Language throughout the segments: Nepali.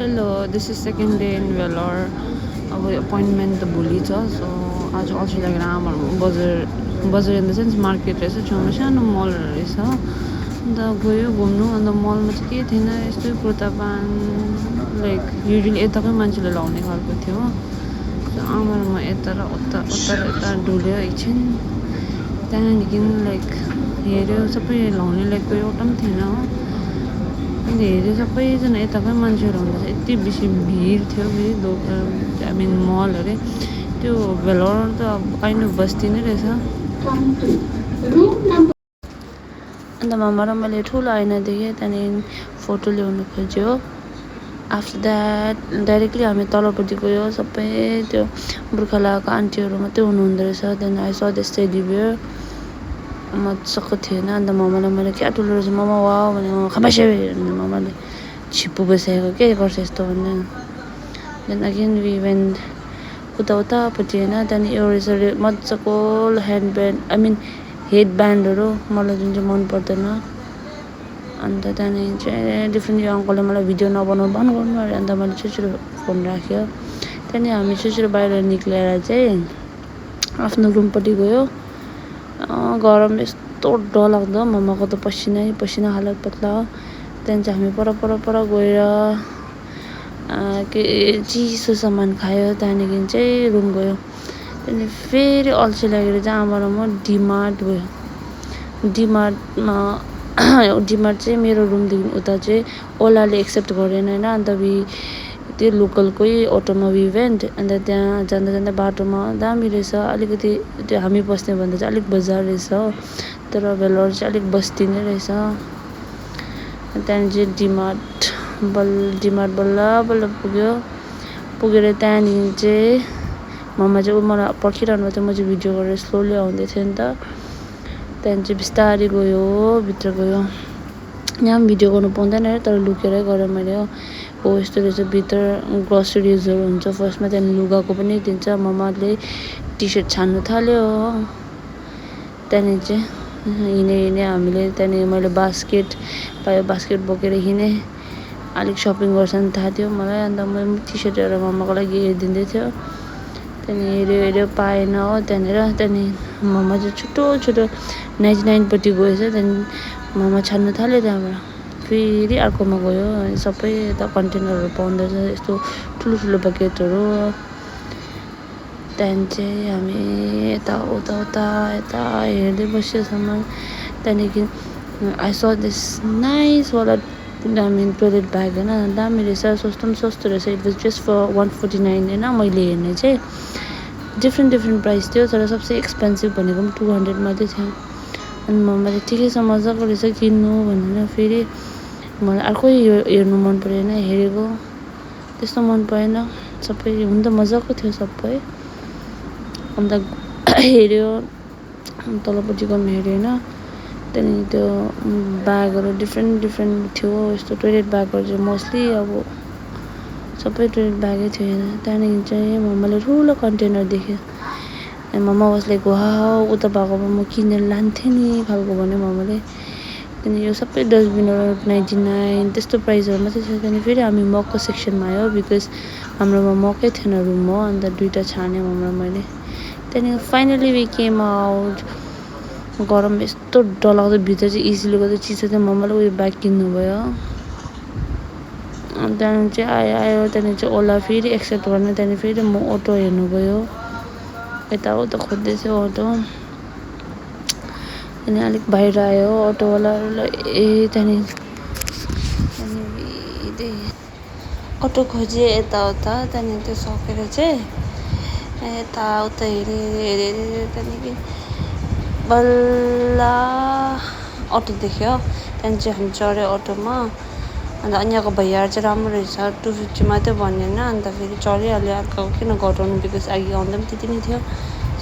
Hello, this is second day in Vellore. अब appointment त भोलि छ सो आज अल्छी लागेर आमाहरू बजार इन द सेन्स मार्केट रहेछ छेउमा सानो मलहरू रहेछ अन्त गयो घुम्नु अन्त मलमा चाहिँ के थिएन यस्तै कुर्ता प्यान्ट लाइक युजली यताकै मान्छेले लाउने खालको थियो सो आमाहरू म यता र उता डुल्यो एकछिन त्यहाँदेखि लाइक हेऱ्यो सबै लाउने लाइकको एउटा पनि थिएन हो अन्त हेऱ्यो सबैजना यताकै मान्छेहरू हुँदैछ यति बेसी भिड थियो फेरि दोकान आई मिन मल अरे त्यो भेलोर त अब काइन्ड अफ बस्ती नै रहेछ अन्त मामा र मैले ठुलो ऐना देखेँ त्यहाँदेखि फोटो ल्याउनु खोज्यो आफ्टर द्याट डाइरेक्टली हामी तलपट्टि गयो सबै त्यो बुर्खा लगाएको आन्टीहरू मात्रै हुनुहुँदो रहेछ त्यहाँदेखि आई स दिस टेडी बियर मजाको थिएन अन्त मामालाई मैले क्या ठुलो रहेछ मामा वा भने खमासे अन्त मामाले छिप्पु बसिरहेको के गर्छ यस्तो भन्ने देन अगेन वी वेन्ट उतापट्टि होइन त्यहाँदेखि एउटा रहेछ मजाको hand band I mean head ब्यान्डहरू मलाई जुन चाहिँ मन पर्दैन अन्त त्यहाँदेखि चाहिँ डिफ्रेन्ट यो अङ्कलले मलाई भिडियो नबनाउनु बन्द गर्नु अरे अन्त मैले छिटो फोन राख्यो त्यहाँदेखि हामी छिटो बाहिर निक्लेर चाहिँ आफ्नो रुमपट्टि गयो गरम यस्तो डरलाग्दो मामाको त पसिना हालत पत्ला त्यहाँदेखि चाहिँ हामी पर गएर के चिसो सामान खायो त्यहाँदेखि चाहिँ रुम गयो त्यहाँदेखि फेरि अल्छी लागेर चाहिँ आमा र म डिमार्ट गयो डिमार्ट चाहिँ मेरो रुमदेखि उता चाहिँ ओलाले एक्सेप्ट गरेन होइन अन्त त्यो लोकलकै अटोमा इभेन्ट अन्त त्यहाँ जाँदा बाटोमा दामी रहेछ अलिकति त्यो हामी बस्ने भन्दा चाहिँ अलिक बजार रहेछ तर भेलोर चाहिँ अलिक बस्ती नै रहेछ त्यहाँदेखि चाहिँ डिमार्ट बल्ल पुगेर त्यहाँदेखि चाहिँ मम्मा चाहिँ मलाई पर्खिरहनु थियो म चाहिँ भिडियो गरेर स्लोली आउँदै थिएँ नि त त्यहाँदेखि चाहिँ बिस्तारै गयो भित्र गयो यहाँ पनि भिडियो गर्नु पाउँदैन तर लुकेरै गरेँ मैले हो यस्तो रहेछ भित्र ग्रोसरिजहरू हुन्छ फर्स्टमा त्यहाँदेखि लुगाको पनि दिन्छ मम्माले टी सर्ट छान्नु थाल्यो त्यहाँदेखि चाहिँ हिँडे हामीले त्यहाँदेखि मैले बास्केट बोकेर हिँडेँ अलिक सपिङ गर्छ नि थाहा थियो मलाई अन्त म टी सर्टहरू मम्माको लागि हेरिदिँदै थियो त्यहाँदेखि हेऱ्यो पाएन हो त्यहाँदेखि मम्मा चाहिँ छिटो 99पट्टि गएछ त्यहाँदेखि मम्मा छान्नु थाल्यो त्यहाँबाट फेरि अर्कोमा गयो सबै यता कन्टेनरहरू पाउँदो रहेछ यस्तो ठुलो बकेटहरू त्यहाँदेखि चाहिँ हामी यता हेर्दै बस्यो सामान त्यहाँदेखि आई स दिस नाइसवाला दामी टोइलेट ब्याग होइन दामी रहेछ सस्तो रहेछ इट वाज जस्ट फर 149 होइन मैले हेर्ने चाहिँ डिफ्रेन्ट प्राइस थियो तर सबसे एक्सपेन्सिभ भनेको पनि 200 मात्रै थियो अनि मम्माले ठिकै छ मजाको रहेछ किन्नु भनेर फेरि मलाई अर्कै हेर्नु मन परेन हेरेको त्यस्तो मन परेन सबै हुन त मजाको थियो सबै अन्त हेऱ्यो तलपट्टि गएर हेऱ्यो होइन त्यहाँदेखि त्यो ब्यागहरू डिफ्रेन्ट थियो यस्तो टोइलेट ब्यागहरू चाहिँ मोस्टली अब सबै टोइलेट ब्यागै थियो त्यहाँदेखि चाहिँ मम्माले ठुलो कन्टेनर देख्यो अनि मम्मा वाज लाइक वाउ उता भएकोमा म किनेर लान्थेँ नि खालको भन्यो मम्माले त्यहाँदेखि यो सबै डस्टबिनहरू 99 त्यस्तो प्राइसहरू मात्रै थियो त्यहाँदेखि फेरि हामी मगको सेक्सनमा आयो बिकज हाम्रोमा मगै थिएन रुम हो अन्त 2टा छाने मम्मा मैले त्यहाँदेखि फाइनली वी केम आउट गरम यस्तो डरलाग्दो भित्र चाहिँ इजिली गर्दा चिसो थियो मम्माले उयो ब्याग किन्नुभयो अनि त्यहाँदेखि चाहिँ आयो त्यहाँदेखि चाहिँ ओला फेरि एक्सेप्ट गर्न त्यहाँदेखि फेरि म अटो हेर्नु गयो यताउता खोज्दैछु अटो अनि अलिक बाहिर आयो अटोवालाहरूलाई त्यहाँदेखि अटो खोजेँ यताउता त्यहाँदेखि त्यो सकेर चाहिँ यताउता हेरेँ त्यहाँदेखि बल्ल अटो देख्यो त्यहाँदेखि चाहिँ हामी चढ्यो अटोमा अन्त यहाँको भैयाहरू चाहिँ राम्रो रहेछ 250 मात्रै भनेन अन्त फेरि चढिहाल्यो अर्को किन घटाउनु बिकज अघि आउँदा पनि त्यति नै थियो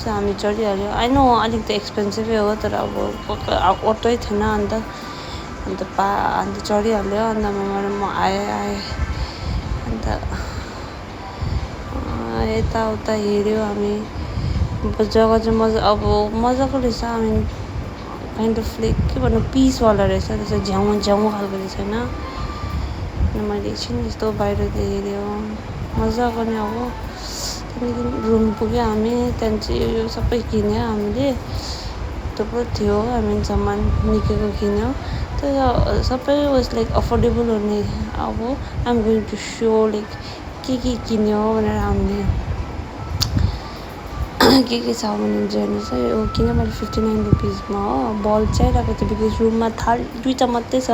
सो हामी चढिहाल्यो नो अलिक त एक्सपेन्सिभै हो तर अब अटै थिएन अन्त चढिहाल्यो अन्त म आएँ अन्त यताउता हेऱ्यो हामी जग्गा चाहिँ मजाको रहेछ हामी काइन्ड अफ लाइक के भन्नु पिसवाला रहेछ त्यसो झ्याउ खालको रहेछ होइन अनि मैले एकछिन यस्तो बाहिर हेऱ्यो मजाको नि अब त्यहाँदेखि रुम पुग्यो हामी त्यहाँदेखि चाहिँ यो सबै किन्यो हामीले थुप्रो थियो हामी सामान निक्केको किन्यो तर सबै वाज लाइक अफोर्डेबल हुने अब I'm going to so like के किन्यो भनेर हामीले के छ भने चाहिँ यो किन मैले 59 रुपिसमा हो बल चाहिरहेको थियो बिकज रुममा दुईवटा मात्रै छ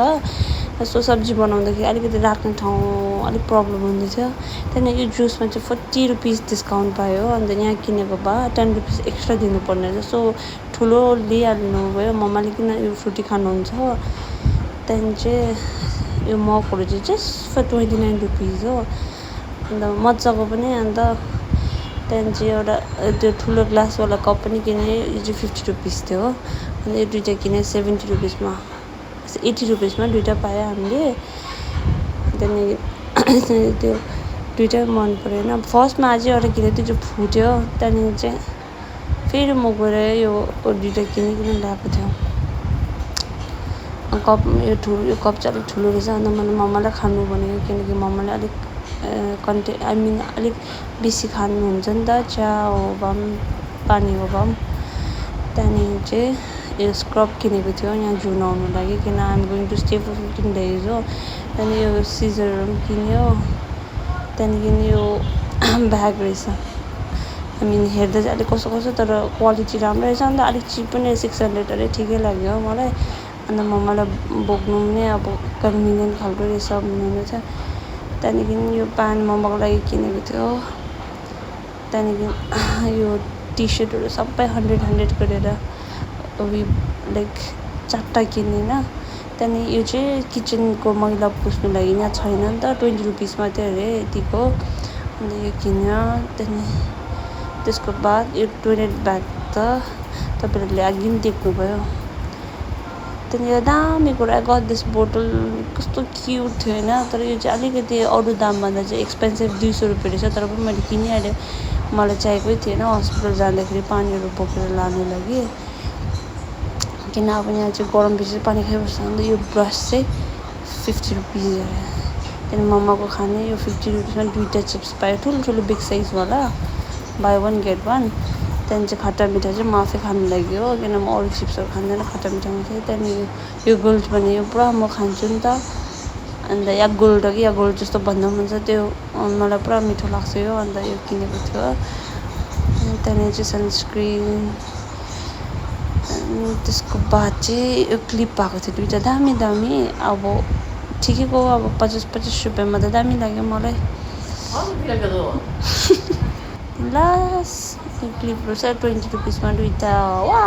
यस्तो सब्जी बनाउँदाखेरि अलिकति राख्ने ठाउँ अलिक प्रब्लम हुँदै थियो त्यहाँदेखि यो जुसमा चाहिँ 40 रुपिस डिस्काउन्ट पायो अन्त यहाँ किनेको भए 10 रुपिस एक्स्ट्रा दिनुपर्ने जस्तो ठुलो लिइहाल्नु भयो मम्माले किन यो फ्रुटी खानुहुन्छ त्यहाँदेखि चाहिँ यो मगहरू चाहिँ जस्ट फर 29 रुपिस हो अन्त मजाको पनि अन्त त्यहाँदेखि चाहिँ एउटा त्यो ठुलो ग्लासवाला कप पनि किनेँ यो चाहिँ 50 रुपिस थियो हो अन्त यो दुइटा किनेँ 70 रुपिसमा 80 रुपिसमा दुइटा पायो हामीले त्यहाँदेखि त्यो दुइटै मन परेन फर्स्टमा अझै एउटा किनेँ त्यो चाहिँ फुट्यो त्यहाँदेखि चाहिँ फेरि म गएर यो दुइटा किनिकन ल्याएको थियो कप यो कप चाहिँ अलिक ठुलो रहेछ अन्त मैले मम्मालाई खानु भनेको किनकि मम्माले अलिक अलिक बेसी खानुहुन्छ नि त चिया हो भए पानी हो भए त्यहाँदेखि चाहिँ यो स्क्रब किनेको थियो यहाँ जुन आउनु लागि किन I'm going to stay for 15 days हो त्यहाँदेखि यो सिजरहरू पनि किन्यो त्यहाँदेखि यो ब्याग रहेछ हेर्दा चाहिँ अलिक कस्तो तर क्वालिटी राम्रो रहेछ अन्त अलिक चिप पनि 600 ठिकै लाग्यो हो मलाई अन्त मम्मालाई बोक्नु पनि अब कन्भिनियन्ट खालको रहेछ भन्नुहुन्छ त्यहाँदेखि यो प्यान्ट मम्माको लागि किनेको थियो त्यहाँदेखि यो टी सर्टहरू सबै 100 गरेर लाइक 4टा किनेन त्यहाँदेखि यो चाहिँ किचनको मैला पुस्नु लागि यहाँ छैन नि त 20 रुपिस मात्रै अरे यतिको अन्त यो किन्यो त्यहाँदेखि त्यसको बाद यो टोइलेट ब्याग त तपाईँहरूले अघि पनि देख्नुभयो त्यहाँनिर दामी कुरा गट दिस बोटल कस्तो क्युट थियो होइन तर यो चाहिँ अलिकति अरू दामभन्दा चाहिँ एक्सपेन्सिभ 200 रुपियाँ रहेछ तर पनि मैले किनिहालेँ मलाई चाहिएकै थिएन हस्पिटल जाँदाखेरि पानीहरू बोकेर लानु लागि किन अब यहाँ चाहिँ गरम बेसी पानी खाइबस्छ अन्त यो ब्रस चाहिँ 50 रुपिस अरे त्यहाँदेखि मम्माको खाने यो 50 रुपिसमा दुइटा चिप्स पायो ठुलो बिग साइजवाला बाई 1 गेट 1 त्यहाँदेखि चाहिँ खट्टा मिठा चाहिँ म आफै खानु लाग्यो हो किन म अरू चिप्सहरू खाँदैन खट्टा मिठा मात्रै त्यहाँदेखि यो गोल्ड भने यो पुरा म खान्छु नि त अन्त या गोल्ड कि या गोल्ड जस्तो भन्दा पनि हुन्छ त्यो मलाई पुरा मिठो लाग्छ यो अन्त यो किनेको थियो त्यहाँदेखि चाहिँ सनस्क्रिन त्यसको बाद चाहिँ यो क्लिप भएको थियो दुइटा दामी अब ठिकैको अब 50 रुपियाँमा त दामी लाग्यो मलाई लास्ट क्लिपहरू छ 20 रुपिसमा दुइटा वा